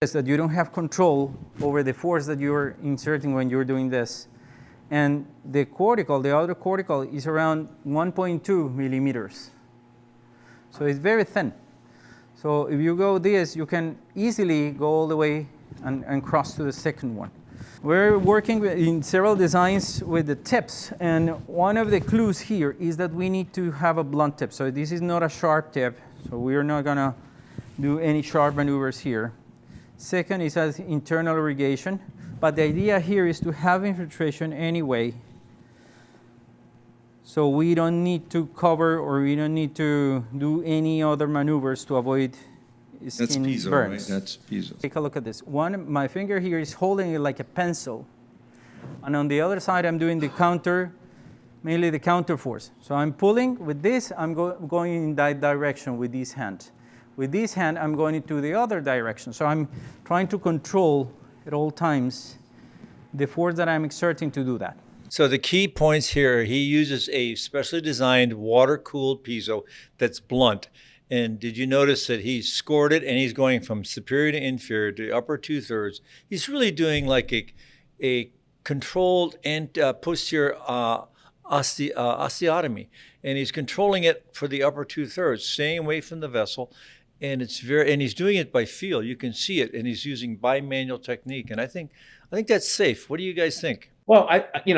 is that you don't have control over the force that you're inserting when you're doing this. And the cortical, the outer cortical, is around 1.2 millimeters. So it's very thin. So if you go this, you can easily go all the way and cross to the second one. We're working in several designs with the tips, and one of the clues here is that we need to have a blunt tip. So this is not a sharp tip, so we're not gonna do any sharp maneuvers here. Second is as internal irrigation, but the idea here is to have infiltration anyway. So we don't need to cover, or we don't need to do any other maneuvers to avoid skin That's piezo, burns. right? That's piezo. Take a look at this. My finger here is holding it like a pencil. And on the other side, I'm doing the counter, mainly the counter force. So I'm pulling with this, I'm going in that direction with this hand. With this hand, I'm going into the other direction. So I'm trying to control at all times the force that I'm exerting to do that. So the key points here, he uses a specially designed water-cooled piezo that's blunt. And did you notice that he scored it and he's going from superior to inferior to upper 2/3? He's really doing like a controlled and posterior osteotomy. And he's controlling it for the upper 2/3, staying away from the vessel. And he's doing it by feel. You can see it, and he's using bimanual technique. And I think that's safe. What do you guys think? Well,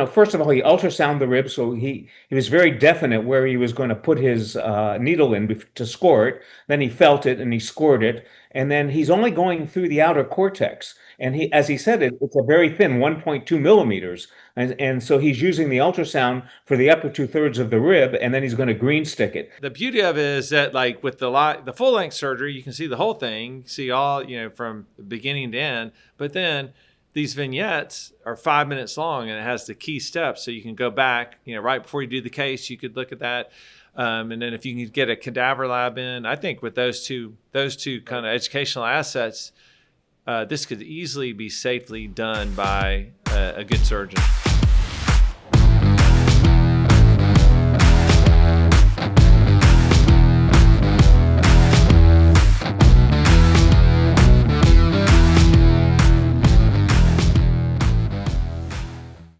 first of all, he ultrasounded the rib, so he was very definite where he was going to put his needle in to score it. Then he felt it and he scored it, and then he's only going through the outer cortex. And as he said, it's a very thin 1.2 millimeters, and so he's using the ultrasound for the upper 2/3 of the rib, and then he's going to green stick it. The beauty of it is that, like with the full length surgery, you can see the whole thing, see all from beginning to end, but then these vignettes are 5 minutes long, and it has the key steps. So you can go back, right before you do the case, you could look at that. And then if you can get a cadaver lab in, I think with those two kind of educational assets, this could easily be safely done by a good surgeon.